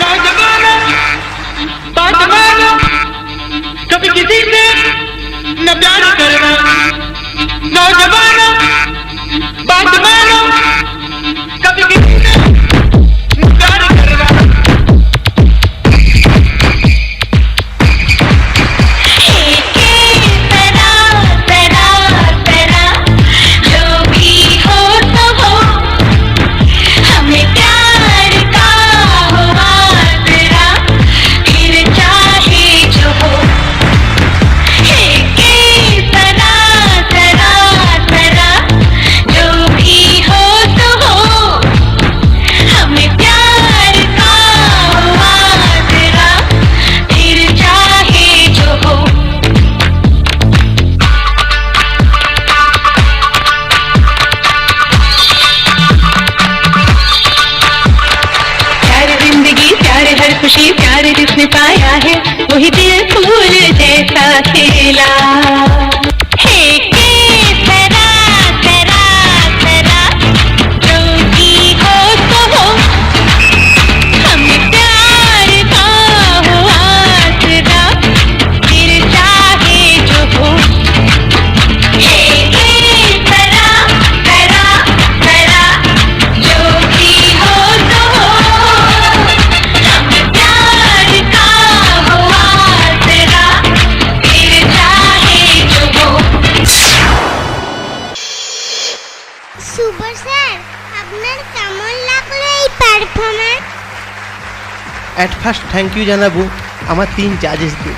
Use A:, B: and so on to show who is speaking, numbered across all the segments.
A: नौजवानों बात मानो, कभी किसी से न प्यार करना। नौजवानों बात मानो, कभी किसी से न प्यार करना।
B: खुशी प्यार जिसने पाया है वही दिल फूल जैसा खिला है के सरा सरा सरा जो भी हो तो हो हमें प्यार का हो आसरा फिर चाहे जो हो है के सरा सरा सरा जो भी हो तो हो
C: সুপার স্যার, আপনার কেমন লাগলো এই performance?
D: At first thank you জানাবো আমার 3 জাজেসদের,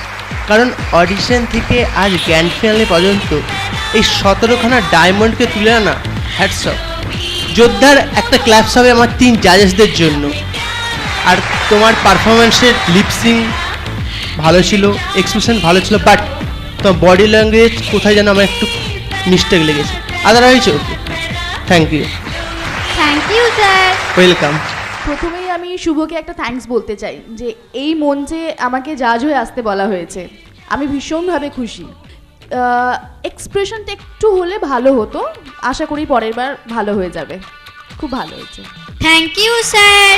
D: কারণ অডিশন থেকে আজ গ্র্যান্ড ফিনালে পর্যন্ত এই 17খানা ডায়মন্ডকে তুলে আনা হ্যাটস অফ। যোদ্ধার একটা ক্ল্যাপস হবে আমার 3 জাজেসদের জন্য। আর তোমার পারফরমেন্সের লিপসিং ভালো ছিল, এক্সপ্রেশন ভালো ছিল, বাট তোমার বডি ল্যাঙ্গুয়েজ কোথায় যেন আমার একটু মিস্টেক লেগেছে। Otherwise okay, thank you.
C: Thank you sir.
D: Welcome.
E: প্রথমেই আমি শুভকে একটা থ্যাঙ্কস বলতে চাই যে এই মঞ্চে আমাকে জাজ হয়ে আসতে বলা হয়েছে, আমি ভীষণভাবে খুশি। এক্সপ্রেশনটা একটু হলে ভালো হতো, আশা করি পরের বার ভালো হয়ে যাবে। খুব ভালো হয়েছে।
C: Thank you sir.